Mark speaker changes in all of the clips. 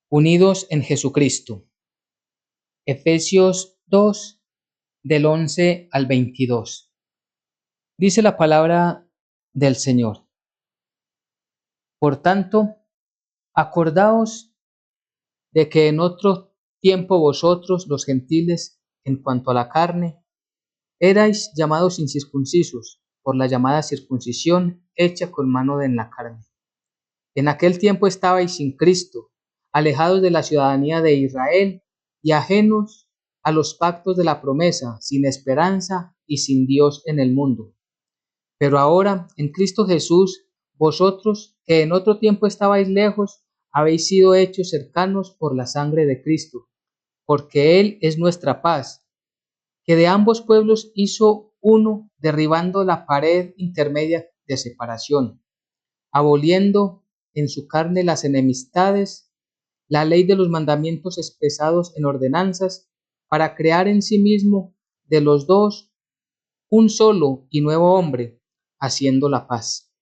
Speaker 1: unidos en Jesucristo. Efesios 2, del 11 al 22. Dice la palabra del Señor. Por tanto, acordaos de que en otro tiempo vosotros, los gentiles, en cuanto a la carne, erais llamados incircuncisos por la llamada circuncisión hecha con mano en la carne. En aquel tiempo estabais sin Cristo, alejados de la ciudadanía de Israel y ajenos a los pactos de la promesa, sin esperanza y sin Dios en el mundo. Pero ahora, en Cristo Jesús, vosotros, que en otro tiempo estabais lejos, habéis sido hechos cercanos por la sangre de Cristo, porque Él es nuestra paz, que de ambos pueblos hizo uno, derribando la pared intermedia de separación, aboliendo en su carne las enemistades, la ley de los mandamientos expresados en ordenanzas, para crear en sí mismo de los dos un solo y nuevo hombre, haciendo la paz,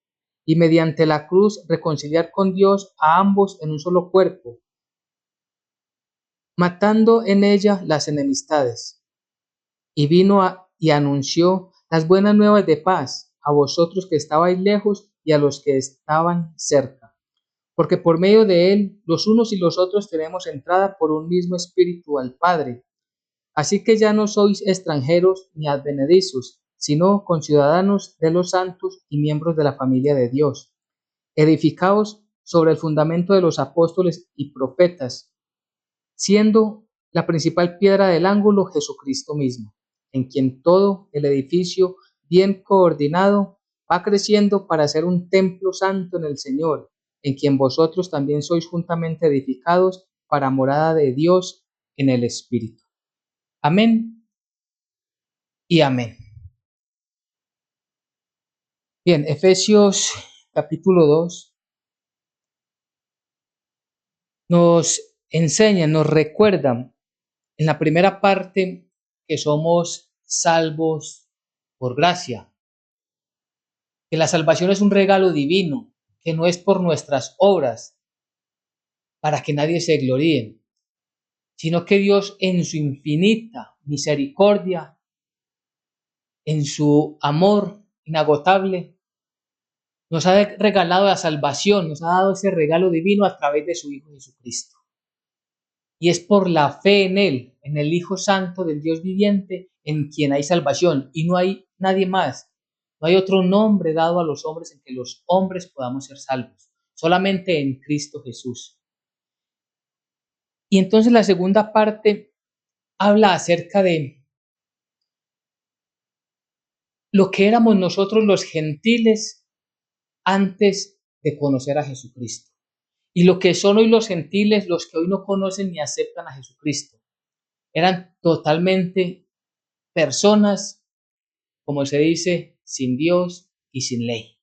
Speaker 1: y mediante la cruz reconciliar con Dios a ambos en un solo cuerpo, matando en ella las enemistades. Y y anunció las buenas nuevas de paz a vosotros que estabais lejos y a los que estaban cerca. Porque por medio de él, los unos y los otros tenemos entrada por un mismo espíritu al Padre. Así que ya no sois extranjeros ni advenedizos, sino conciudadanos de los santos y miembros de la familia de Dios, edificaos sobre el fundamento de los apóstoles y profetas, siendo la principal piedra del ángulo Jesucristo mismo, en quien todo el edificio, bien coordinado, va creciendo para ser un templo santo en el Señor, en quien vosotros también sois juntamente edificados para morada de Dios en el Espíritu. Amén y amén. Bien, Efesios capítulo 2 nos enseña, nos recuerda en la primera parte que somos salvos por gracia, que la salvación es un regalo divino, que no es por nuestras obras, para que nadie se gloríe, sino que Dios en su infinita misericordia, en su amor inagotable, nos ha regalado la salvación, nos ha dado ese regalo divino a través de su Hijo Jesucristo. Y es por la fe en Él, en el Hijo Santo del Dios viviente, en quien hay salvación, y no hay nadie más. No hay otro nombre dado a los hombres en que los hombres podamos ser salvos, solamente en Cristo Jesús. Y entonces la segunda parte habla acerca de lo que éramos nosotros los gentiles antes de conocer a Jesucristo. Y lo que son hoy los gentiles, los que hoy no conocen ni aceptan a Jesucristo. Eran totalmente personas, como se dice, sin Dios y sin ley.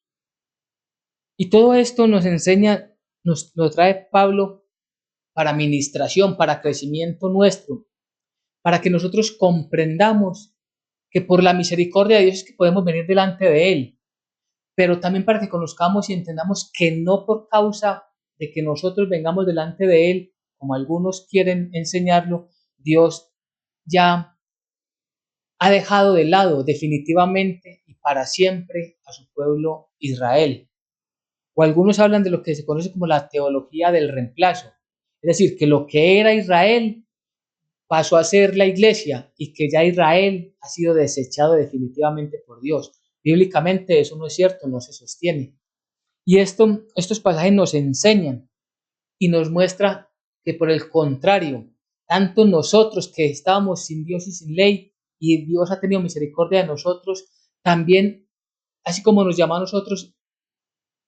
Speaker 1: Y todo esto nos enseña, nos trae Pablo para administración, para crecimiento nuestro, para que nosotros comprendamos que por la misericordia de Dios es que podemos venir delante de Él, pero también para que conozcamos y entendamos que no por causa de que nosotros vengamos delante de Él, como algunos quieren enseñarlo, Dios ya ha dejado de lado definitivamente y para siempre a su pueblo Israel. O algunos hablan de lo que se conoce como la teología del reemplazo. Es decir, que lo que era Israel pasó a ser la iglesia y que ya Israel ha sido desechado definitivamente por Dios. Bíblicamente eso no es cierto, no se sostiene. Y estos pasajes nos enseñan y nos muestra que por el contrario, tanto nosotros que estábamos sin Dios y sin ley, y Dios ha tenido misericordia de nosotros, también, así como nos llama a nosotros,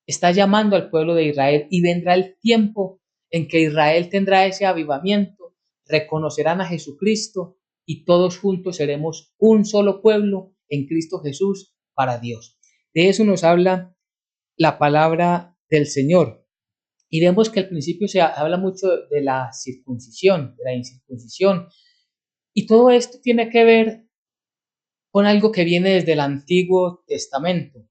Speaker 1: está llamando al pueblo de Israel y vendrá el tiempo en que Israel tendrá ese avivamiento, reconocerán a Jesucristo y todos juntos seremos un solo pueblo en Cristo Jesús para Dios. De eso nos habla la palabra del Señor. Y vemos que al principio se habla mucho de la circuncisión, de la incircuncisión. Y todo esto tiene que ver con algo que viene desde el Antiguo Testamento.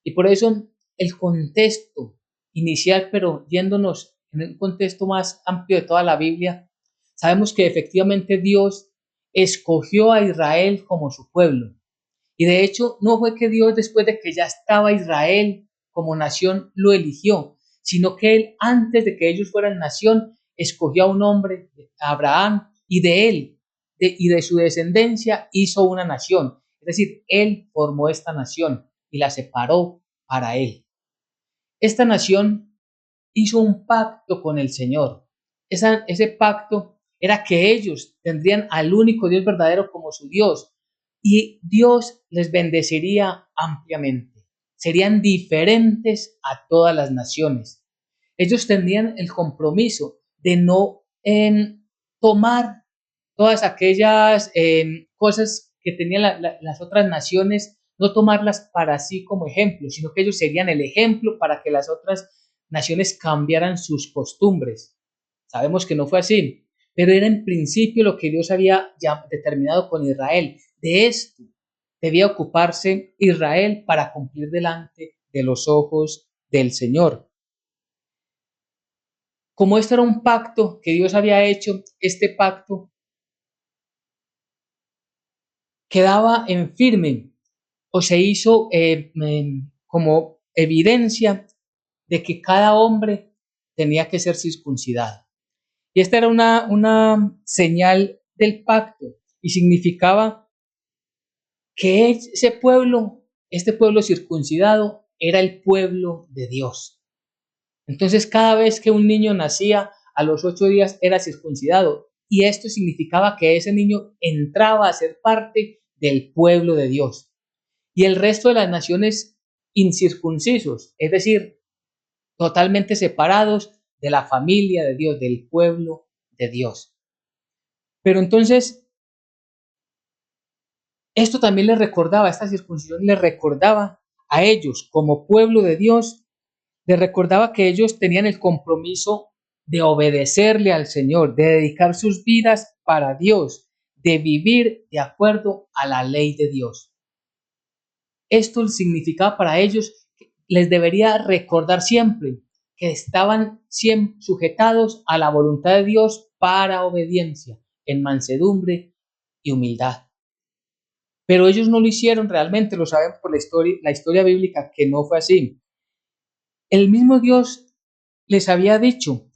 Speaker 1: Y por eso el contexto inicial, pero yéndonos en un contexto más amplio de toda la Biblia, sabemos que efectivamente Dios escogió a Israel como su pueblo. Y de hecho, no fue que Dios, después de que ya estaba Israel como nación, lo eligió, sino que Él, antes de que ellos fueran nación, escogió a un hombre, a Abraham, y de él y de su descendencia hizo una nación. Es decir, Él formó esta nación y la separó para Él. Esta nación hizo un pacto con el Señor. Ese pacto era que ellos tendrían al único Dios verdadero como su Dios y Dios les bendeciría ampliamente. Serían diferentes a todas las naciones. Ellos tendrían el compromiso de no tomar todas aquellas cosas que tenían las otras naciones, no tomarlas para sí como ejemplo, sino que ellos serían el ejemplo para que las otras naciones cambiaran sus costumbres. Sabemos que no fue así, pero era en principio lo que Dios había ya determinado con Israel. De esto debía ocuparse Israel para cumplir delante de los ojos del Señor. Como esto era un pacto que Dios había hecho, este pacto quedaba en firme o se hizo como evidencia de que cada hombre tenía que ser circuncidado. Y esta era una señal del pacto y significaba que este pueblo circuncidado, era el pueblo de Dios. Entonces, cada vez que un niño nacía, a los 8 días era circuncidado. Y esto significaba que ese niño entraba a ser parte del pueblo de Dios. Y el resto de las naciones incircuncisos, es decir, totalmente separados de la familia de Dios, del pueblo de Dios. Pero entonces, esto también les recordaba, esta circuncisión les recordaba a ellos como pueblo de Dios, les recordaba que ellos tenían el compromiso de obedecerle al Señor, de dedicar sus vidas para Dios, de vivir de acuerdo a la ley de Dios. Esto significaba para ellos, les debería recordar siempre que estaban siempre sujetados a la voluntad de Dios para obediencia, en mansedumbre y humildad. Pero ellos no lo hicieron realmente, lo saben por la historia bíblica, que no fue así. El mismo Dios les había dicho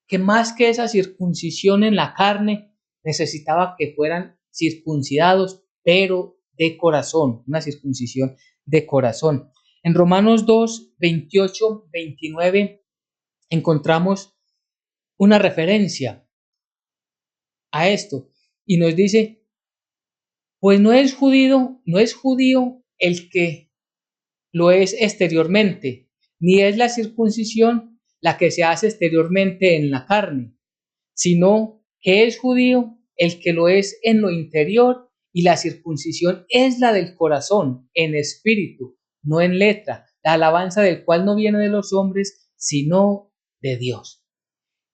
Speaker 1: que más que esa circuncisión en la carne, necesitaba que fueran circuncidados, pero de corazón, una circuncisión de corazón. En Romanos 2, 28, 29 encontramos una referencia a esto y nos dice, pues no es judío el que lo es exteriormente, ni es la circuncisión la que se hace exteriormente en la carne, sino que es judío el que lo es en lo interior, y la circuncisión es la del corazón, en espíritu, no en letra, la alabanza del cual no viene de los hombres, sino de Dios.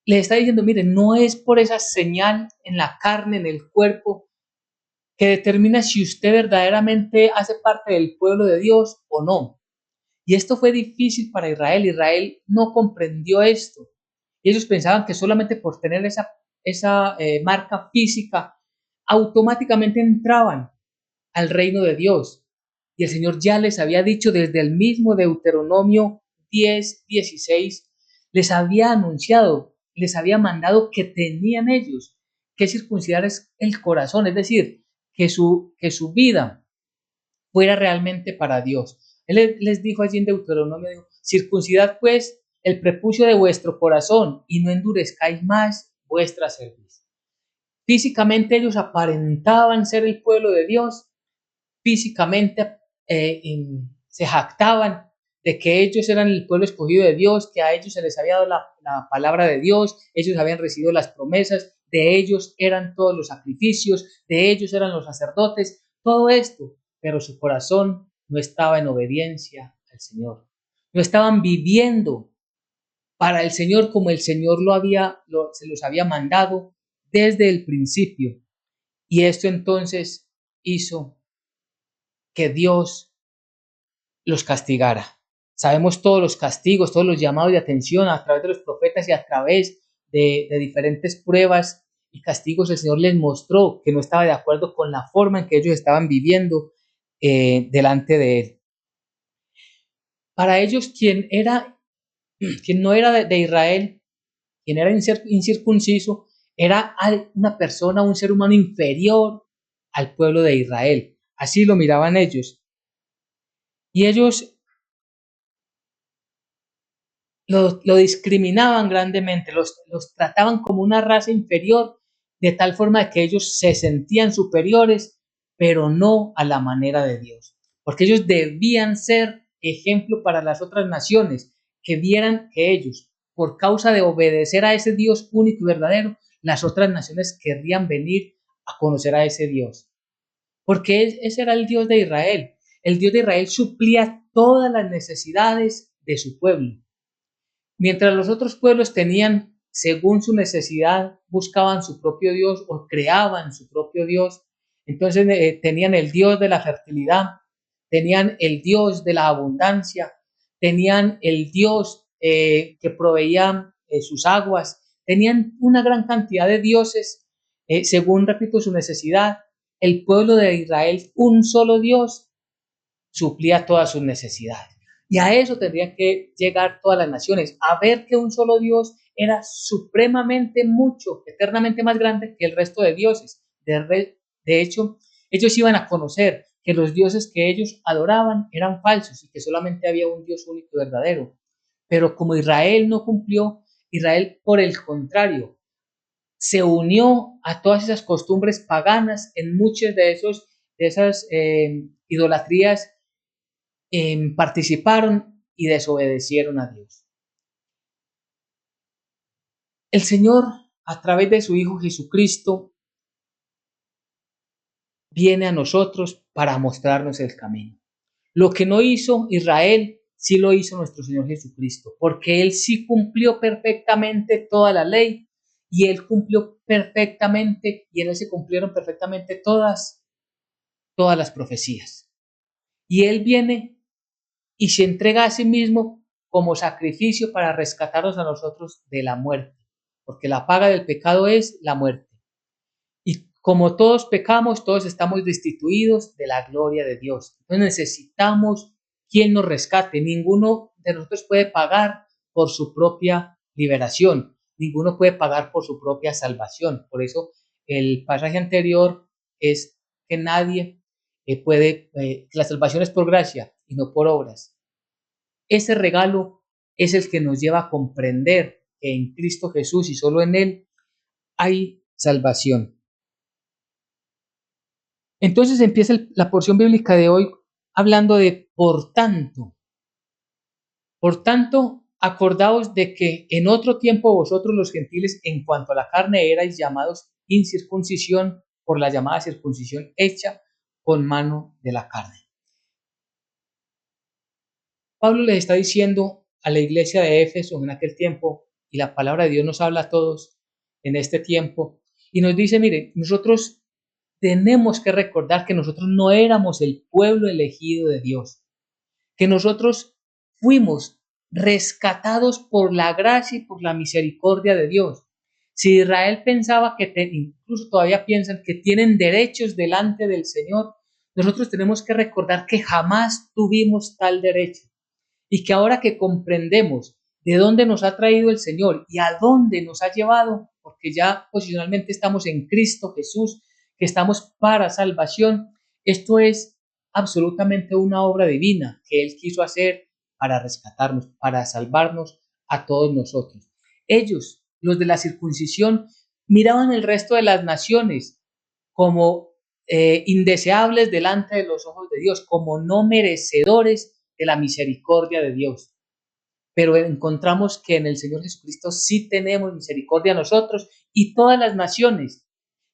Speaker 1: Le está diciendo, miren, no es por esa señal en la carne, en el cuerpo, que determina si usted verdaderamente hace parte del pueblo de Dios o no. Y esto fue difícil para Israel. Israel no comprendió esto. Y ellos pensaban que solamente por tener esa marca física, automáticamente entraban al reino de Dios. Y el Señor ya les había dicho desde el mismo Deuteronomio 10:16, les había anunciado, les había mandado que tenían ellos que circuncidar el corazón, es decir, que su vida fuera realmente para Dios. Él les dijo allí en Deuteronomio, dijo, circuncidad pues el prepucio de vuestro corazón y no endurezcáis más vuestra cerviz. Físicamente ellos aparentaban ser el pueblo de Dios, físicamente se jactaban de que ellos eran el pueblo escogido de Dios, que a ellos se les había dado la palabra de Dios, ellos habían recibido las promesas, de ellos eran todos los sacrificios, de ellos eran los sacerdotes, todo esto, pero su corazón no estaba en obediencia al Señor. No estaban viviendo para el Señor como el Señor se los había mandado desde el principio. Y esto entonces hizo que Dios los castigara. Sabemos todos los castigos, todos los llamados de atención a través de los profetas y a través de diferentes pruebas y castigos. El Señor les mostró que no estaba de acuerdo con la forma en que ellos estaban viviendo delante de Él. Para ellos, quien no era de Israel, quien era incircunciso, era una persona, un ser humano inferior al pueblo de Israel. Así lo miraban ellos. Y ellos lo discriminaban grandemente, los trataban como una raza inferior, de tal forma que ellos se sentían superiores, pero no a la manera de Dios. Porque ellos debían ser ejemplo para las otras naciones, que vieran que ellos, por causa de obedecer a ese Dios único y verdadero, las otras naciones querrían venir a conocer a ese Dios. Porque ese era el Dios de Israel. El Dios de Israel suplía todas las necesidades de su pueblo. Mientras los otros pueblos tenían, según su necesidad, buscaban su propio Dios o creaban su propio Dios, entonces tenían el Dios de la fertilidad, tenían el Dios de la abundancia, tenían el Dios que proveía sus aguas, tenían una gran cantidad de dioses, según, repito, su necesidad. El pueblo de Israel, un solo Dios, suplía todas sus necesidades. Y a eso tendrían que llegar todas las naciones, a ver que un solo Dios era supremamente mucho, eternamente más grande que el resto de dioses. De hecho, ellos iban a conocer que los dioses que ellos adoraban eran falsos y que solamente había un Dios único y verdadero. Pero como Israel no cumplió, Israel, por el contrario, se unió a todas esas costumbres paganas en muchas de esas idolatrías, participaron y desobedecieron a Dios. El Señor, a través de su Hijo Jesucristo, viene a nosotros para mostrarnos el camino. Lo que no hizo Israel, sí lo hizo nuestro Señor Jesucristo, porque Él sí cumplió perfectamente toda la ley y Él cumplió perfectamente y en Él se cumplieron perfectamente todas las profecías. Y Él viene y se entrega a sí mismo como sacrificio para rescatarnos a nosotros de la muerte, porque la paga del pecado es la muerte. Y como todos pecamos, todos estamos destituidos de la gloria de Dios. Entonces necesitamos quien nos rescate. Ninguno de nosotros puede pagar por su propia liberación. Ninguno puede pagar por su propia salvación. Por eso el pasaje anterior es que nadie que la salvación es por gracia y no por obras. Ese regalo es el que nos lleva a comprender que en Cristo Jesús y solo en Él hay salvación. Entonces empieza la porción bíblica de hoy hablando de por tanto, acordaos de que en otro tiempo vosotros los gentiles en cuanto a la carne erais llamados incircuncisión por la llamada circuncisión hecha con mano de la carne. Pablo les está diciendo a la iglesia de Éfeso en aquel tiempo, y la palabra de Dios nos habla a todos en este tiempo, y nos dice, mire, nosotros tenemos que recordar que nosotros no éramos el pueblo elegido de Dios, que nosotros fuimos rescatados por la gracia y por la misericordia de Dios. Si Israel pensaba incluso todavía piensan que tienen derechos delante del Señor, nosotros tenemos que recordar que jamás tuvimos tal derecho y que ahora que comprendemos de dónde nos ha traído el Señor y a dónde nos ha llevado, porque ya posicionalmente estamos en Cristo Jesús, que estamos para salvación, esto es absolutamente una obra divina que Él quiso hacer para rescatarnos, para salvarnos a todos nosotros. Ellos, los de la circuncisión, miraban el resto de las naciones como indeseables delante de los ojos de Dios, como no merecedores de la misericordia de Dios. Pero encontramos que en el Señor Jesucristo sí tenemos misericordia nosotros y todas las naciones.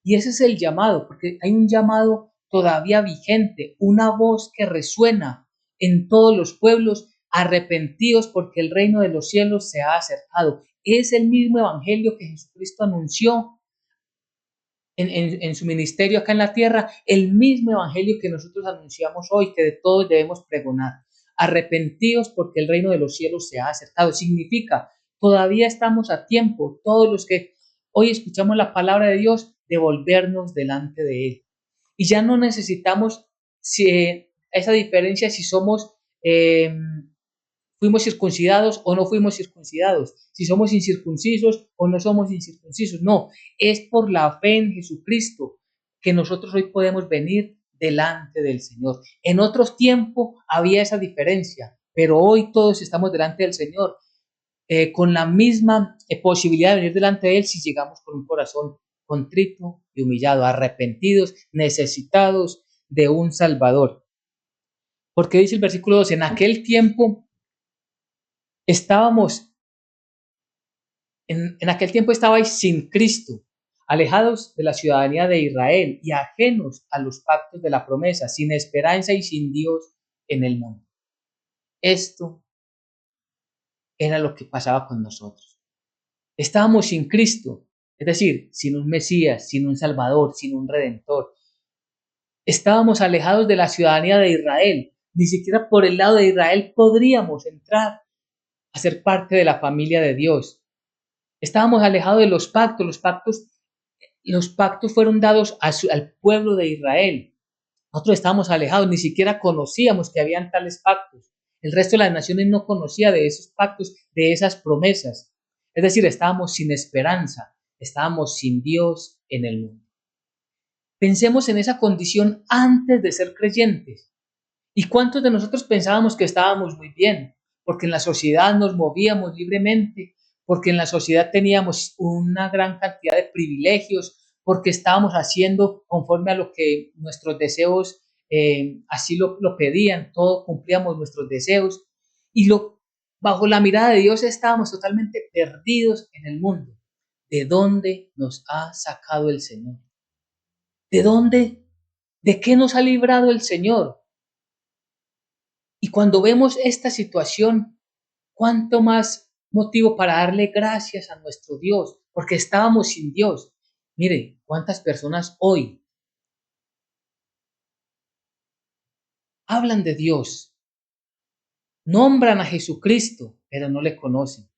Speaker 1: Y ese es el llamado, porque hay un llamado todavía vigente, una voz que resuena en todos los pueblos, arrepentidos porque el reino de los cielos se ha acercado. Es el mismo evangelio que Jesucristo anunció en su ministerio acá en la tierra, el mismo evangelio que nosotros anunciamos hoy, que de todos debemos pregonar. arrepentidos porque el reino de los cielos se ha acercado. Significa, todavía estamos a tiempo, todos los que hoy escuchamos la palabra de Dios, de volvernos delante de Él. Y ya no necesitamos esa diferencia si somos, fuimos circuncidados o no fuimos circuncidados, si somos incircuncisos o no somos incircuncisos. No, es por la fe en Jesucristo que nosotros hoy podemos venir delante del Señor. En otros tiempos había esa diferencia, pero hoy todos estamos delante del Señor con la misma posibilidad de venir delante de Él si llegamos con un corazón contrito y humillado, arrepentidos, necesitados de un Salvador. Porque dice el versículo 2, en aquel tiempo estábamos, en aquel tiempo estabais sin Cristo, alejados de la ciudadanía de Israel y ajenos a los pactos de la promesa, sin esperanza y sin Dios en el mundo. Esto era lo que pasaba con nosotros. Estábamos sin Cristo, es decir, sin un Mesías, sin un Salvador, sin un Redentor. Estábamos alejados de la ciudadanía de Israel. Ni siquiera por el lado de Israel podríamos entrar a ser parte de la familia de Dios. Estábamos alejados de los pactos. Los pactos fueron dados al pueblo de Israel. Nosotros estábamos alejados, ni siquiera conocíamos que habían tales pactos. El resto de las naciones no conocía de esos pactos, de esas promesas. Es decir, estábamos sin esperanza, estábamos sin Dios en el mundo. Pensemos en esa condición antes de ser creyentes. ¿Y cuántos de nosotros pensábamos que estábamos muy bien? Porque en la sociedad nos movíamos libremente, porque en la sociedad teníamos una gran cantidad de privilegios, porque estábamos haciendo conforme a lo que nuestros deseos así lo pedían, todos cumplíamos nuestros deseos y bajo la mirada de Dios estábamos totalmente perdidos en el mundo. ¿De dónde nos ha sacado el Señor? ¿De dónde? ¿De qué nos ha librado el Señor? Y cuando vemos esta situación, ¿cuánto más motivo para darle gracias a nuestro Dios? Porque estábamos sin Dios. Mire, cuántas personas hoy hablan de Dios, nombran a Jesucristo, pero no le conocen.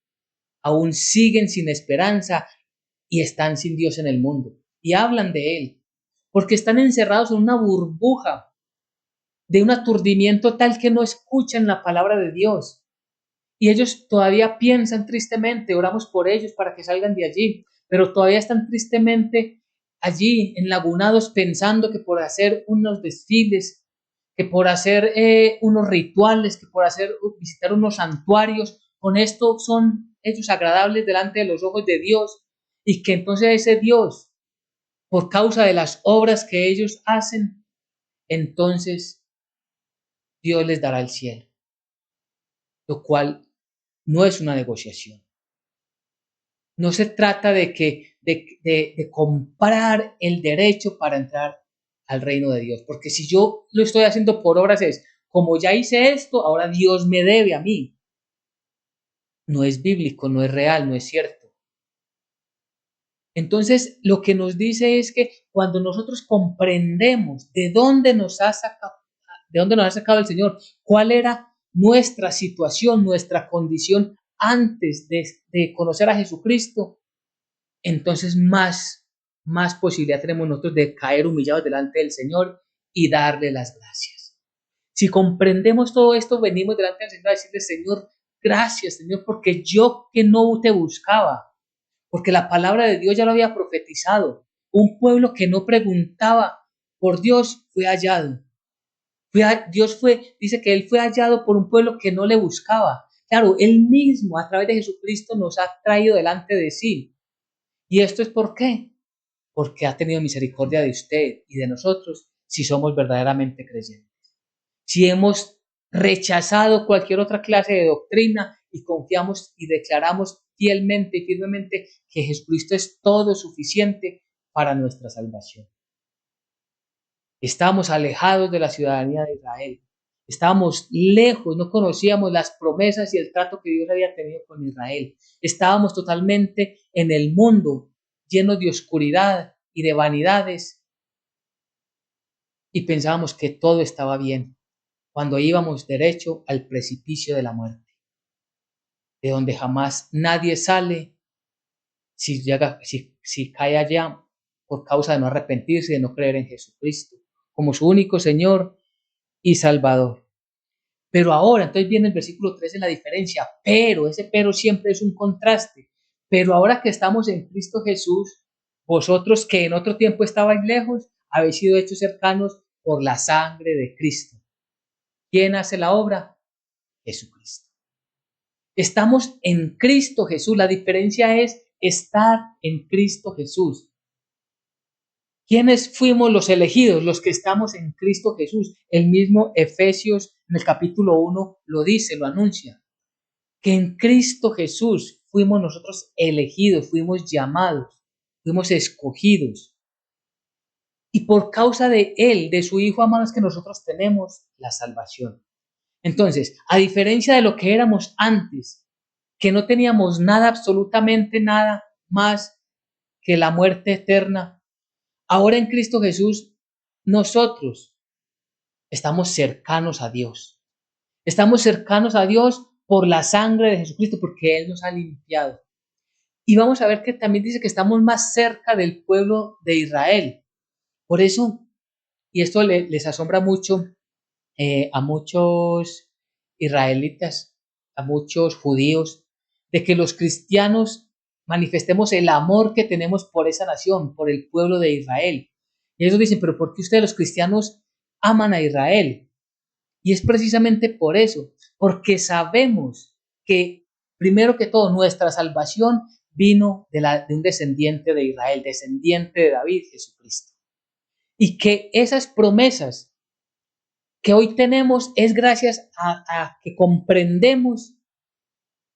Speaker 1: Aún siguen sin esperanza y están sin Dios en el mundo. Y hablan de Él, porque están encerrados en una burbuja de un aturdimiento tal que no escuchan la palabra de Dios. Y ellos todavía piensan tristemente, oramos por ellos para que salgan de allí, pero todavía están tristemente allí, enlagunados, pensando que por hacer unos desfiles, que por hacer unos rituales, que por visitar unos santuarios, con esto son ellos agradables delante de los ojos de Dios, y que entonces ese Dios, por causa de las obras que ellos hacen, entonces Dios les dará el cielo, lo cual no es una negociación. No se trata de comprar el derecho para entrar al reino de Dios, porque si yo lo estoy haciendo por obras es, como ya hice esto, ahora Dios me debe a mí. No es bíblico, no es real, no es cierto. Entonces, lo que nos dice es que cuando nosotros comprendemos de dónde nos ha sacado el Señor, cuál era nuestra situación, nuestra condición antes de conocer a Jesucristo, entonces más posibilidad tenemos nosotros de caer humillados delante del Señor y darle las gracias. Si comprendemos todo esto, venimos delante del Señor a decirle, Señor, gracias, Señor, porque yo que no te buscaba, porque la palabra de Dios ya lo había profetizado. Un pueblo que no preguntaba por Dios fue hallado. Dice que Él fue hallado por un pueblo que no le buscaba. Claro, Él mismo a través de Jesucristo nos ha traído delante de sí. ¿Y esto es por qué? Porque ha tenido misericordia de usted y de nosotros si somos verdaderamente creyentes. Si hemos rechazado cualquier otra clase de doctrina y confiamos y declaramos fielmente y firmemente que Jesucristo es todo suficiente para nuestra salvación. Estábamos alejados de la ciudadanía de Israel. Estábamos lejos, no conocíamos las promesas y el trato que Dios había tenido con Israel. Estábamos totalmente en el mundo, llenos de oscuridad y de vanidades. Y pensábamos que todo estaba bien. cuando íbamos derecho al precipicio de la muerte, de donde jamás nadie sale si cae allá por causa de no arrepentirse y de no creer en Jesucristo como su único Señor y Salvador. Pero ahora, entonces viene el versículo 13, la diferencia, pero ese pero siempre es un contraste. Pero ahora que estamos en Cristo Jesús, vosotros que en otro tiempo estabais lejos, habéis sido hechos cercanos por la sangre de Cristo. ¿Quién hace la obra? Jesucristo. Estamos en Cristo Jesús. La diferencia es estar en Cristo Jesús. ¿Quiénes fuimos los elegidos? Los que estamos en Cristo Jesús. El mismo Efesios en el capítulo 1 lo dice, lo anuncia. Que en Cristo Jesús fuimos nosotros elegidos, fuimos llamados, fuimos escogidos. Y por causa de Él, de su Hijo amado, es que nosotros tenemos la salvación. Entonces, a diferencia de lo que éramos antes, que no teníamos nada, absolutamente nada más que la muerte eterna, ahora en Cristo Jesús, nosotros estamos cercanos a Dios. Estamos cercanos a Dios por la sangre de Jesucristo, porque Él nos ha limpiado. Y vamos a ver que también dice que estamos más cerca del pueblo de Israel. Por eso, y esto les asombra mucho a muchos israelitas, a muchos judíos, de que los cristianos manifestemos el amor que tenemos por esa nación, por el pueblo de Israel. Y ellos dicen, pero ¿por qué ustedes los cristianos aman a Israel? Y es precisamente por eso, porque sabemos que primero que todo nuestra salvación vino de un descendiente de Israel, descendiente de David, Jesucristo. Y que esas promesas que hoy tenemos es gracias a que comprendemos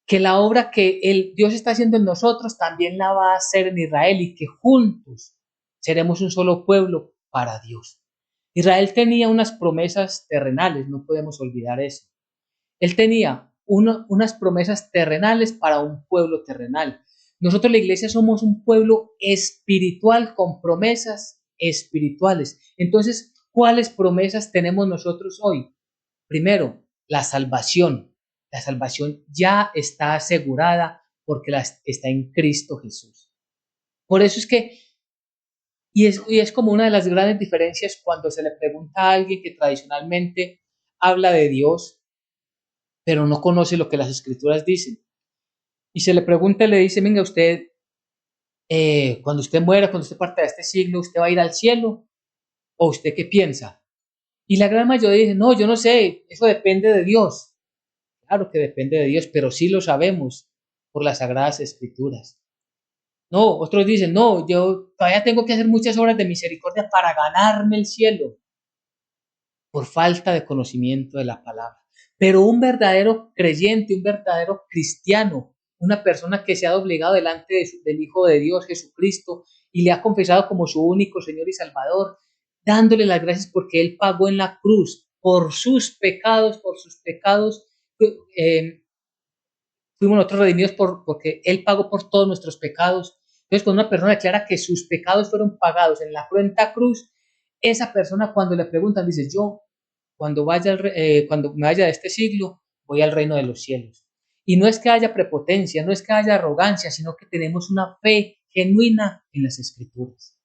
Speaker 1: que la obra que Dios está haciendo en nosotros también la va a hacer en Israel y que juntos seremos un solo pueblo para Dios. Israel tenía unas promesas terrenales, no podemos olvidar eso. Él tenía unas promesas terrenales para un pueblo terrenal. Nosotros la iglesia somos un pueblo espiritual con promesas espirituales. Entonces, ¿cuáles promesas tenemos nosotros hoy? Primero, la salvación. La salvación ya está asegurada porque está en Cristo Jesús. Por eso es que, y es como una de las grandes diferencias cuando se le pregunta a alguien que tradicionalmente habla de Dios, pero no conoce lo que las escrituras dicen. Y se le pregunta y le dice, venga, usted, cuando usted muera, cuando usted parte de este siglo, ¿usted va a ir al cielo? ¿O usted qué piensa? Y la gran mayoría dice, no, yo no sé, eso depende de Dios. Claro que depende de Dios, pero sí lo sabemos por las sagradas escrituras. No, otros dicen, no, yo todavía tengo que hacer muchas obras de misericordia para ganarme el cielo, por falta de conocimiento de la palabra. Pero un verdadero creyente, un verdadero cristiano, una persona que se ha doblegado delante del Hijo de Dios, Jesucristo, y le ha confesado como su único Señor y Salvador, dándole las gracias porque Él pagó en la cruz por sus pecados, fuimos nosotros redimidos porque Él pagó por todos nuestros pecados. Entonces, cuando una persona declara que sus pecados fueron pagados en la cruenta cruz, esa persona cuando le preguntan dice, yo cuando me vaya de este siglo, voy al reino de los cielos. Y no es que haya prepotencia, no es que haya arrogancia, sino que tenemos una fe genuina en las escrituras.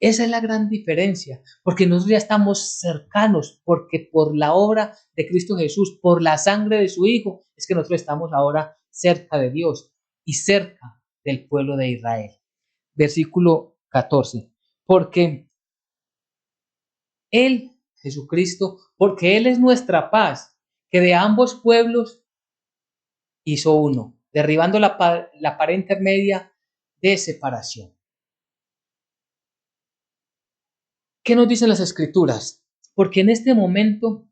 Speaker 1: Esa es la gran diferencia, porque nosotros ya estamos cercanos, porque por la obra de Cristo Jesús, por la sangre de su Hijo, es que nosotros estamos ahora cerca de Dios y cerca del pueblo de Israel. Versículo 14. Porque Él, Jesucristo, porque Él es nuestra paz, que de ambos pueblos hizo uno, derribando la pared intermedia de separación. ¿Qué nos dicen las escrituras? Porque en este momento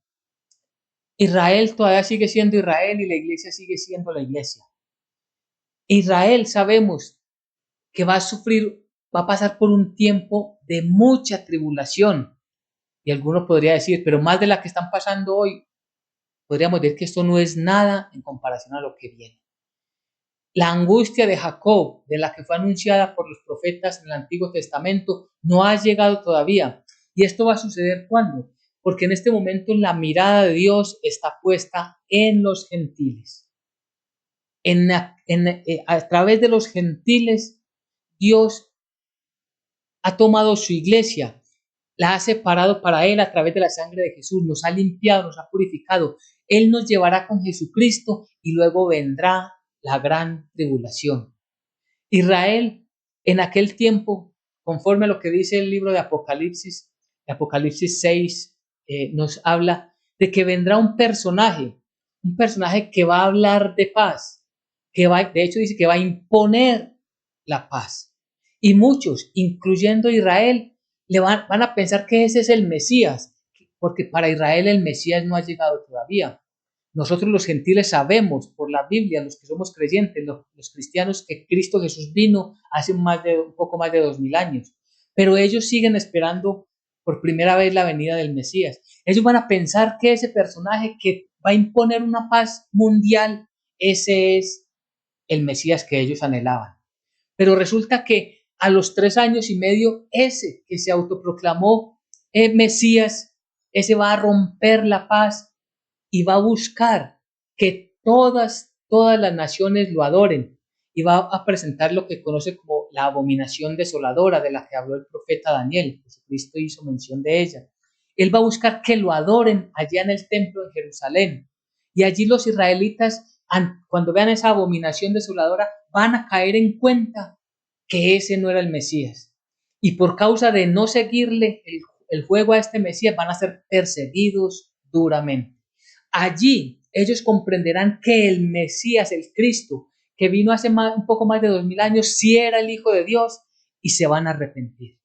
Speaker 1: Israel todavía sigue siendo Israel y la iglesia sigue siendo la iglesia. Israel sabemos que va a sufrir, va a pasar por un tiempo de mucha tribulación. Y alguno podría decir, pero más de la que están pasando hoy, podríamos decir que esto no es nada en comparación a lo que viene. La angustia de Jacob, de la que fue anunciada por los profetas en el Antiguo Testamento, no ha llegado todavía. ¿Y esto va a suceder cuándo? porque en este momento la mirada de Dios está puesta en los gentiles. A través de los gentiles, Dios ha tomado su iglesia, la ha separado para Él a través de la sangre de Jesús, nos ha limpiado, nos ha purificado. Él nos llevará con Jesucristo y luego vendrá la gran tribulación. Israel, en aquel tiempo, conforme a lo que dice el libro de Apocalipsis 6, nos habla de que vendrá un personaje que va a hablar de paz, de hecho dice que va a imponer la paz. Y muchos, incluyendo Israel, van a pensar que ese es el Mesías, porque para Israel el Mesías no ha llegado todavía. Nosotros los gentiles sabemos por la Biblia, los que somos creyentes, los cristianos, que Cristo Jesús vino hace un poco más de 2000 años. Pero ellos siguen esperando por primera vez la venida del Mesías. Ellos van a pensar que ese personaje que va a imponer una paz mundial, ese es el Mesías que ellos anhelaban. Pero resulta que a los 3 años y medio, ese que se autoproclamó Mesías, ese va a romper la paz y va a buscar que todas las naciones lo adoren y va a presentar lo que conoce como la abominación desoladora de la que habló el profeta Daniel. Jesucristo hizo mención de ella. Él va a buscar que lo adoren allá en el templo de Jerusalén. Y allí los israelitas, cuando vean esa abominación desoladora, van a caer en cuenta que ese no era el Mesías. Y por causa de no seguirle el juego a este Mesías, van a ser perseguidos duramente. Allí ellos comprenderán que el Mesías, el Cristo, que vino hace un poco más de 2000 años, sí era el Hijo de Dios y se van a arrepentir.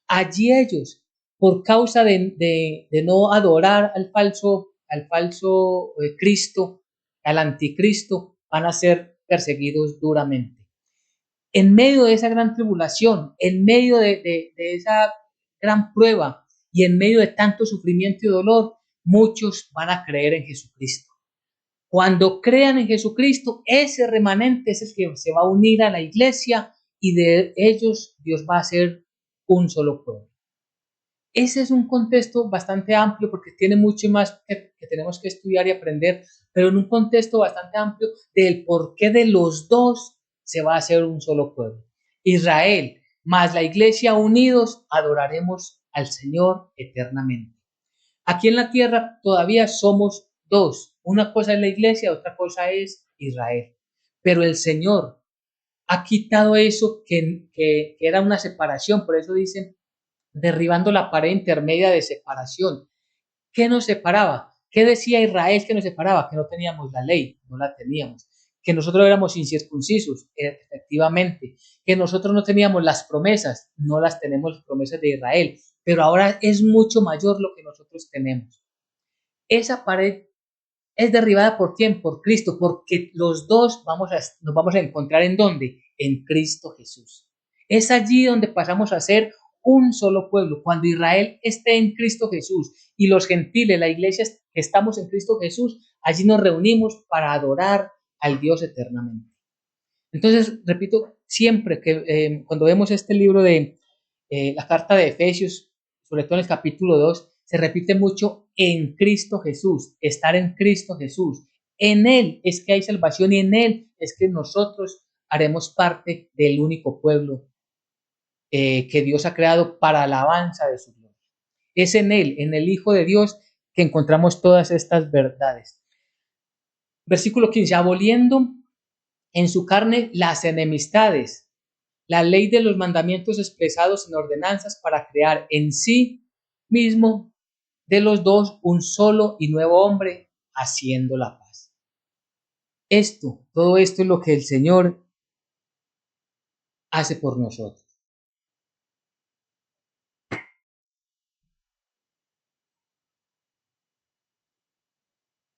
Speaker 1: Allí ellos, por causa de no adorar al falso Cristo, al anticristo, van a ser perseguidos duramente. En medio de esa gran tribulación, en medio de esa gran prueba y en medio de tanto sufrimiento y dolor, muchos van a creer en Jesucristo. Cuando crean en Jesucristo, ese remanente es el que se va a unir a la iglesia y de ellos Dios va a hacer un solo pueblo. Ese es un contexto bastante amplio porque tiene mucho más que tenemos que estudiar y aprender, pero en un contexto bastante amplio del porqué de los dos se va a hacer un solo pueblo. Israel más la iglesia unidos adoraremos al Señor eternamente. Aquí en la tierra todavía somos dos. Una cosa es la iglesia, otra cosa es Israel. Pero el Señor ha quitado eso que era una separación. Por eso dicen, derribando la pared intermedia de separación. ¿Qué nos separaba? ¿Qué decía Israel que nos separaba? Que no teníamos la ley, no la teníamos. Que nosotros éramos incircuncisos, efectivamente. Que nosotros no teníamos las promesas, no las tenemos las promesas de Israel. Pero ahora es mucho mayor lo que nosotros tenemos. Esa pared es derribada ¿por quién? Por Cristo, porque los dos nos vamos a encontrar ¿en dónde? En Cristo Jesús. Es allí donde pasamos a ser un solo pueblo. Cuando Israel esté en Cristo Jesús y los gentiles, la iglesia que estamos en Cristo Jesús, allí nos reunimos para adorar al Dios eternamente. Entonces, repito, siempre que cuando vemos este libro de la carta de Efesios, sobre todo en el capítulo 2, se repite mucho en Cristo Jesús, estar en Cristo Jesús. En Él es que hay salvación y en Él es que nosotros haremos parte del único pueblo que Dios ha creado para alabanza de su gloria. Es en Él, en el Hijo de Dios, que encontramos todas estas verdades. Versículo 15, aboliendo en su carne las enemistades, la ley de los mandamientos expresados en ordenanzas para crear en sí mismo de los dos un solo y nuevo hombre, haciendo la paz. Todo esto es lo que el Señor hace por nosotros.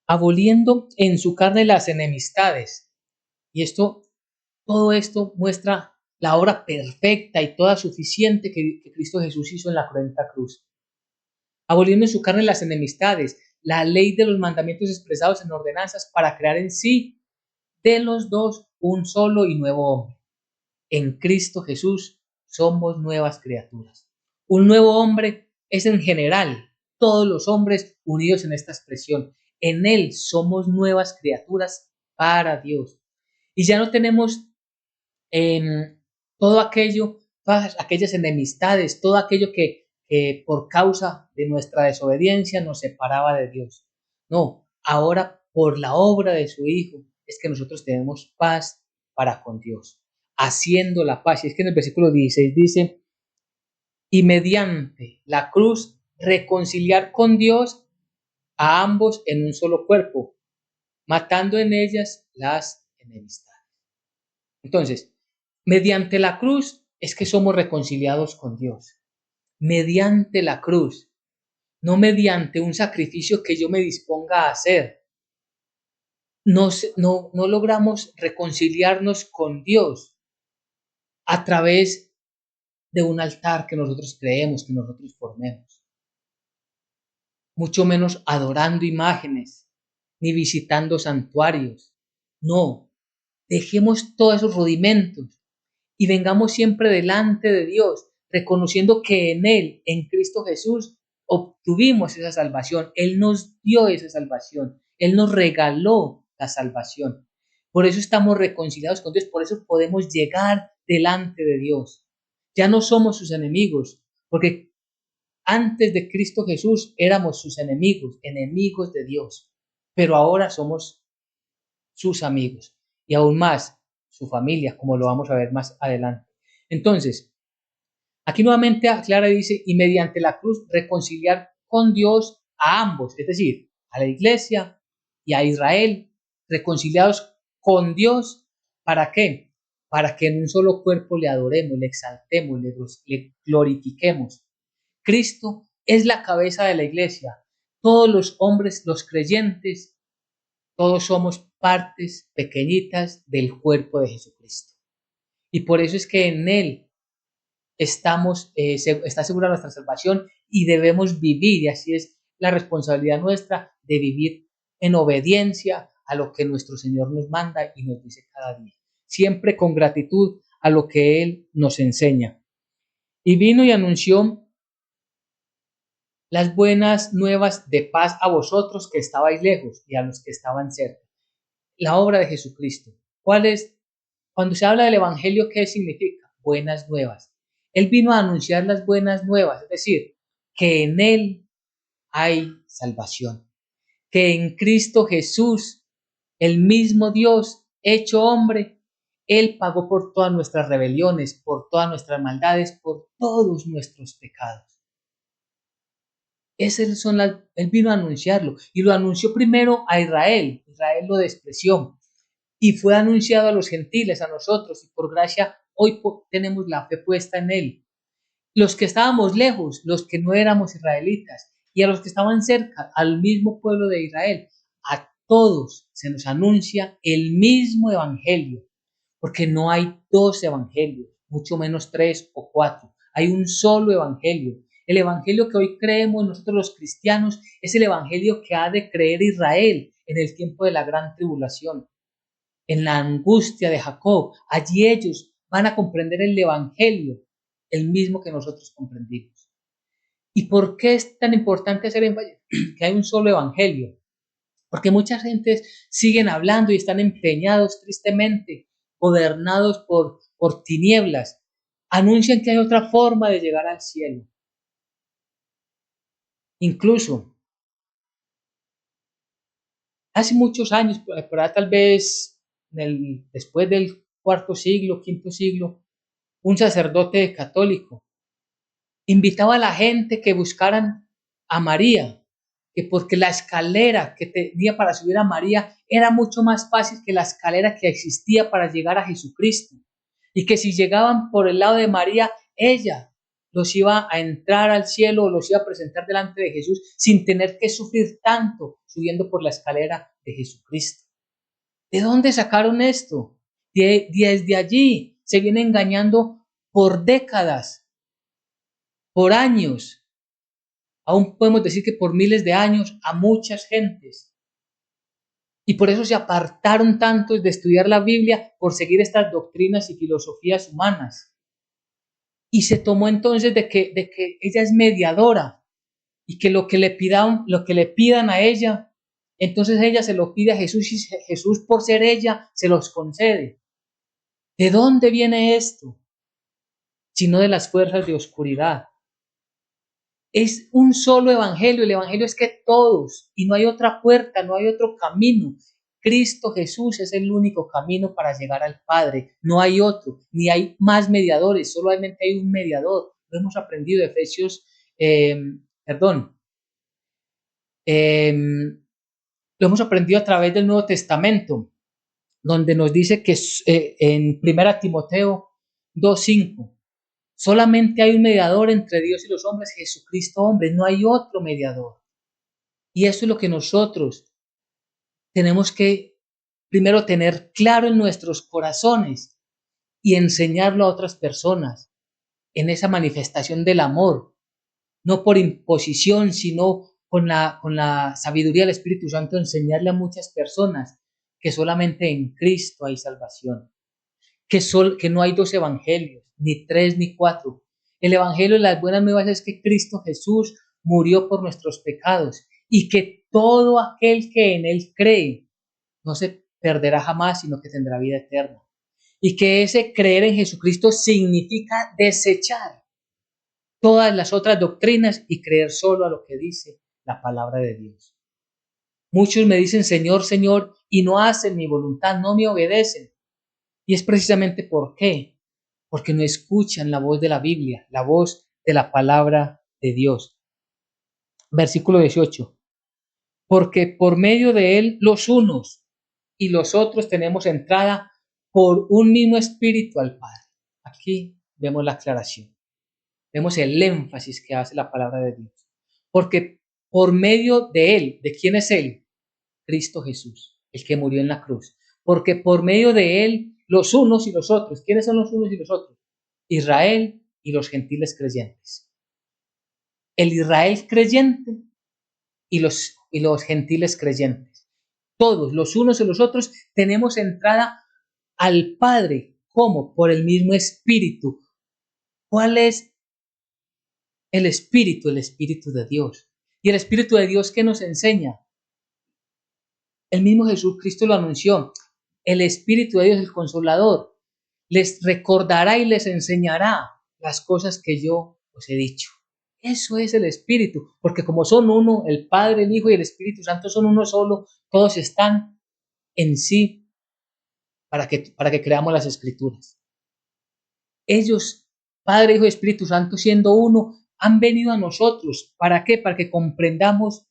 Speaker 1: Aboliendo en su carne las enemistades. Y todo esto muestra la obra perfecta y toda suficiente que Cristo Jesús hizo en la cruenta cruz. Aboliendo en su carne las enemistades, la ley de los mandamientos expresados en ordenanzas para crear en sí de los dos un solo y nuevo hombre. En Cristo Jesús somos nuevas criaturas. Un nuevo hombre es en general, todos los hombres unidos en esta expresión. En Él somos nuevas criaturas para Dios. Y ya no tenemos todo aquello, todas aquellas enemistades, todo aquello que por causa de nuestra desobediencia nos separaba de Dios. No, ahora por la obra de su Hijo es que nosotros tenemos paz para con Dios, haciendo la paz. Y es que en el versículo 16 dice, y mediante la cruz reconciliar con Dios a ambos en un solo cuerpo, matando en ellas las enemistades. Entonces, mediante la cruz es que somos reconciliados con Dios. Mediante la cruz, no mediante un sacrificio que yo me disponga a hacer. No logramos reconciliarnos con Dios a través de un altar que nosotros creemos, que nosotros formemos. Mucho menos adorando imágenes, ni visitando santuarios. No, dejemos todos esos rudimentos y vengamos siempre delante de Dios, reconociendo que en Él, en Cristo Jesús, obtuvimos esa salvación. Él nos dio esa salvación. Él nos regaló la salvación. Por eso estamos reconciliados con Dios, por eso podemos llegar delante de Dios. Ya no somos sus enemigos, porque antes de Cristo Jesús éramos sus enemigos, enemigos de Dios, pero ahora somos sus amigos y aún más su familia, como lo vamos a ver más adelante. Entonces, aquí nuevamente aclara y dice, y mediante la cruz reconciliar con Dios a ambos, es decir, a la iglesia y a Israel, reconciliados con Dios, ¿para qué? Para que en un solo cuerpo le adoremos, le exaltemos, le glorifiquemos. Cristo es la cabeza de la iglesia. Todos los hombres, los creyentes, todos somos partes pequeñitas del cuerpo de Jesucristo. Y por eso es que en Él está segura nuestra salvación y debemos vivir, y así es la responsabilidad nuestra de vivir en obediencia a lo que nuestro Señor nos manda y nos dice cada día, siempre con gratitud a lo que Él nos enseña. Y vino y anunció las buenas nuevas de paz a vosotros que estabais lejos y a los que estaban cerca. La obra de Jesucristo. ¿Cuál es? Cuando se habla del Evangelio, ¿qué significa? Buenas nuevas. Él vino a anunciar las buenas nuevas, es decir, que en Él hay salvación, que en Cristo Jesús, el mismo Dios hecho hombre, Él pagó por todas nuestras rebeliones, por todas nuestras maldades, por todos nuestros pecados. Él vino a anunciarlo y lo anunció primero a Israel. Israel lo despreció y fue anunciado a los gentiles, a nosotros, y por gracia hoy tenemos la fe puesta en Él. Los que estábamos lejos, los que no éramos israelitas, y a los que estaban cerca, al mismo pueblo de Israel, a todos se nos anuncia el mismo evangelio, porque no hay dos evangelios, mucho menos tres o cuatro, hay un solo evangelio. El evangelio que hoy creemos nosotros los cristianos es el evangelio que ha de creer Israel en el tiempo de la gran tribulación, en la angustia de Jacob. Allí ellos van a comprender el evangelio, el mismo que nosotros comprendimos. ¿Y por qué es tan importante hacer énfasis que hay un solo evangelio? Porque muchas gentes siguen hablando y están empeñados tristemente, gobernados por tinieblas. Anuncian que hay otra forma de llegar al cielo. Incluso, hace muchos años, por ahí tal vez después del cuarto siglo, quinto siglo, un sacerdote católico invitaba a la gente que buscaran a María, que porque la escalera que tenía para subir a María era mucho más fácil que la escalera que existía para llegar a Jesucristo, y que si llegaban por el lado de María, ella los iba a entrar al cielo, los iba a presentar delante de Jesús sin tener que sufrir tanto subiendo por la escalera de Jesucristo. ¿De dónde sacaron esto? Desde allí se viene engañando por décadas, por años, aún podemos decir que por miles de años, a muchas gentes. Y por eso se apartaron tantos de estudiar la Biblia por seguir estas doctrinas y filosofías humanas. Y se tomó entonces de que ella es mediadora. y que lo que le pidan a ella, entonces ella se lo pide a Jesús y Jesús, por ser ella, se los concede. ¿De dónde viene esto? Sino de las fuerzas de oscuridad. Es un solo evangelio. El evangelio es que todos, y no hay otra puerta, no hay otro camino. Cristo Jesús es el único camino para llegar al Padre. No hay otro, ni hay más mediadores, solamente hay un mediador. Lo hemos aprendido de Efesios, perdón, lo hemos aprendido a través del Nuevo Testamento, donde nos dice que en 1 Timoteo 2:5, solamente hay un mediador entre Dios y los hombres, Jesucristo hombre, no hay otro mediador. Y eso es lo que nosotros tenemos que primero tener claro en nuestros corazones y enseñarlo a otras personas en esa manifestación del amor, no por imposición, sino con la sabiduría del Espíritu Santo, enseñarle a muchas personas que solamente en Cristo hay salvación, que no hay dos evangelios, ni tres ni cuatro. El evangelio de las buenas nuevas es que Cristo Jesús murió por nuestros pecados y que todo aquel que en él cree no se perderá jamás, sino que tendrá vida eterna. Y que ese creer en Jesucristo significa desechar todas las otras doctrinas y creer solo a lo que dice la palabra de Dios. Muchos me dicen Señor, Señor, y no hacen mi voluntad, no me obedecen. Y es precisamente ¿por qué? Porque no escuchan la voz de la Biblia, la voz de la palabra de Dios. Versículo 18. Porque por medio de él los unos y los otros tenemos entrada por un mismo espíritu al Padre. Aquí vemos la aclaración. Vemos el énfasis que hace la palabra de Dios. Porque por medio de él, ¿de quién es él? Cristo Jesús, el que murió en la cruz. Porque por medio de él, los unos y los otros. ¿Quiénes son los unos y los otros? Israel y los gentiles creyentes. El Israel creyente y los gentiles creyentes. Todos, los unos y los otros, tenemos entrada al Padre. ¿Cómo? Por el mismo Espíritu. ¿Cuál es el Espíritu? El Espíritu de Dios. ¿Y el Espíritu de Dios qué nos enseña? El mismo Jesucristo lo anunció. El Espíritu de Dios, el Consolador, les recordará y les enseñará las cosas que yo os he dicho. Eso es el Espíritu, porque como son uno, el Padre, el Hijo y el Espíritu Santo son uno solo, todos están en sí para que creamos las Escrituras. Ellos, Padre, Hijo y Espíritu Santo, siendo uno, han venido a nosotros. ¿Para qué? Para que comprendamos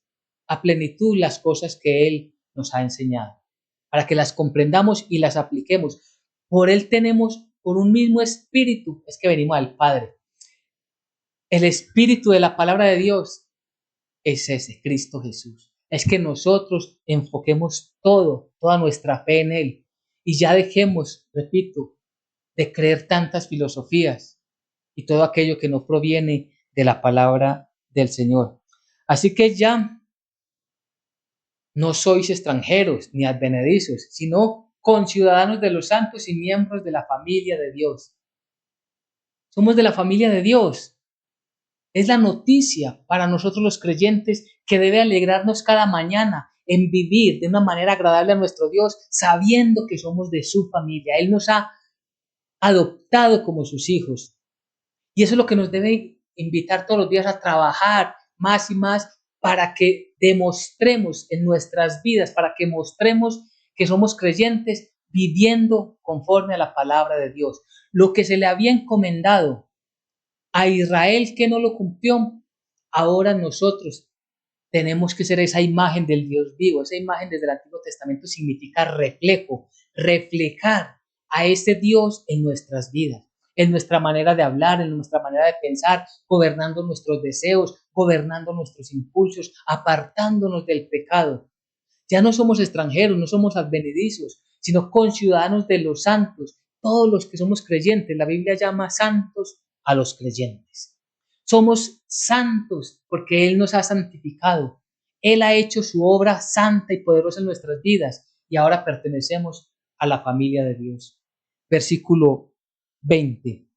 Speaker 1: a plenitud las cosas que Él nos ha enseñado, para que las comprendamos y las apliquemos. Por Él tenemos, por un mismo Espíritu, es que venimos al Padre. El Espíritu de la palabra de Dios es ese, Cristo Jesús. Es que nosotros enfoquemos toda nuestra fe en Él y ya dejemos, repito, de creer tantas filosofías y todo aquello que no proviene de la palabra del Señor. Así que ya no sois extranjeros ni advenedizos, sino conciudadanos de los santos y miembros de la familia de Dios. Somos de la familia de Dios. Es la noticia para nosotros los creyentes que debe alegrarnos cada mañana en vivir de una manera agradable a nuestro Dios, sabiendo que somos de su familia. Él nos ha adoptado como sus hijos. Y eso es lo que nos debe invitar todos los días a trabajar más y más para que demostremos en nuestras vidas, para que mostremos que somos creyentes viviendo conforme a la palabra de Dios. Lo que se le había encomendado a Israel que no lo cumplió, ahora nosotros tenemos que ser esa imagen del Dios vivo. Esa imagen desde el Antiguo Testamento significa reflejo, reflejar a ese Dios en nuestras vidas, en nuestra manera de hablar, en nuestra manera de pensar, gobernando nuestros deseos, gobernando nuestros impulsos, apartándonos del pecado. Ya no somos extranjeros, no somos advenedizos, sino conciudadanos de los santos, todos los que somos creyentes. La Biblia llama santos a los creyentes. Somos santos porque Él nos ha santificado. Él ha hecho su obra santa y poderosa en nuestras vidas y ahora pertenecemos a la familia de Dios. Versículo 20.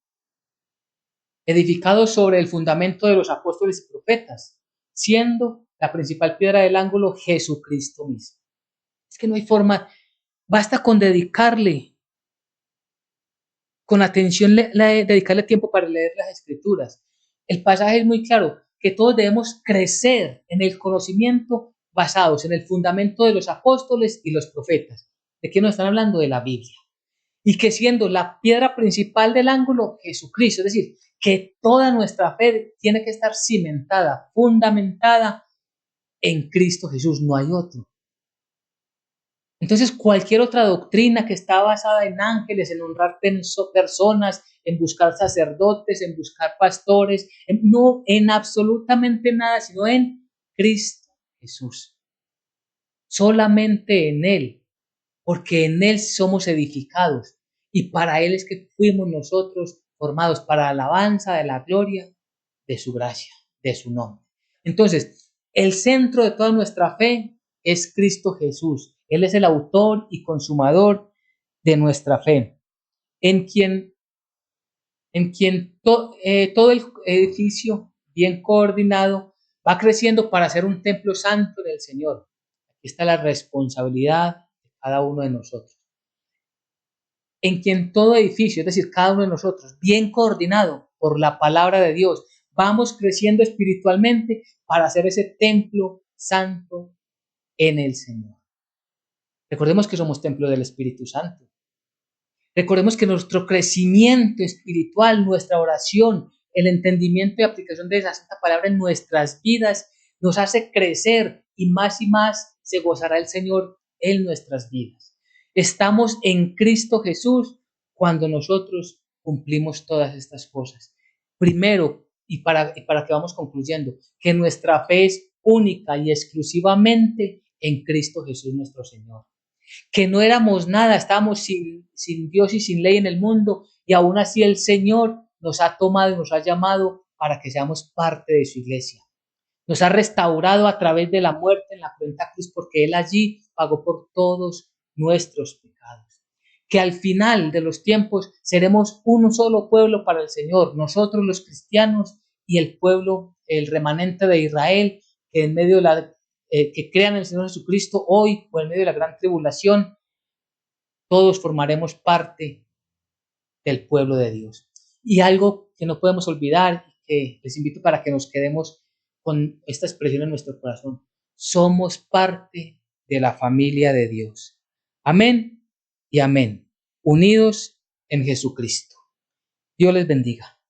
Speaker 1: Edificados sobre el fundamento de los apóstoles y profetas, siendo la principal piedra del ángulo Jesucristo mismo. Es que no hay forma, basta con dedicarle, con atención, dedicarle tiempo para leer las Escrituras. El pasaje es muy claro, que todos debemos crecer en el conocimiento basados en el fundamento de los apóstoles y los profetas. ¿De qué nos están hablando? De la Biblia. Y que siendo la piedra principal del ángulo, Jesucristo, es decir, que toda nuestra fe tiene que estar cimentada, fundamentada en Cristo Jesús, no hay otro. Entonces, cualquier otra doctrina que está basada en ángeles, en honrar personas, en buscar sacerdotes, en buscar pastores, no en absolutamente nada, sino en Cristo Jesús. Solamente en Él, porque en Él somos edificados y para Él es que fuimos nosotros formados para la alabanza de la gloria de su gracia, de su nombre. Entonces, el centro de toda nuestra fe es Cristo Jesús. Él es el autor y consumador de nuestra fe, en quien, todo el edificio bien coordinado va creciendo para ser un templo santo del Señor. Aquí está la responsabilidad de cada uno de nosotros. En quien todo edificio, es decir, cada uno de nosotros, bien coordinado por la palabra de Dios, vamos creciendo espiritualmente para hacer ese templo santo en el Señor. Recordemos que somos templo del Espíritu Santo. Recordemos que nuestro crecimiento espiritual, nuestra oración, el entendimiento y aplicación de esa santa palabra en nuestras vidas nos hace crecer y más se gozará el Señor en nuestras vidas. Estamos en Cristo Jesús cuando nosotros cumplimos todas estas cosas. Primero, y para que vamos concluyendo, que nuestra fe es única y exclusivamente en Cristo Jesús nuestro Señor. Que no éramos nada, estábamos sin Dios y sin ley en el mundo, y aún así el Señor nos ha tomado y nos ha llamado para que seamos parte de su iglesia. Nos ha restaurado a través de la muerte en la cuenta cruz, porque Él allí pagó por todos nuestros pecados. Que al final de los tiempos seremos un solo pueblo para el Señor, nosotros los cristianos y el pueblo, el remanente de Israel, que en medio de que crean en el Señor Jesucristo hoy o en medio de la gran tribulación, todos formaremos parte del pueblo de Dios. Y algo que no podemos olvidar, que les invito para que nos quedemos con esta expresión en nuestro corazón: somos parte de la familia de Dios. Amén y amén. Unidos en Jesucristo. Dios les bendiga.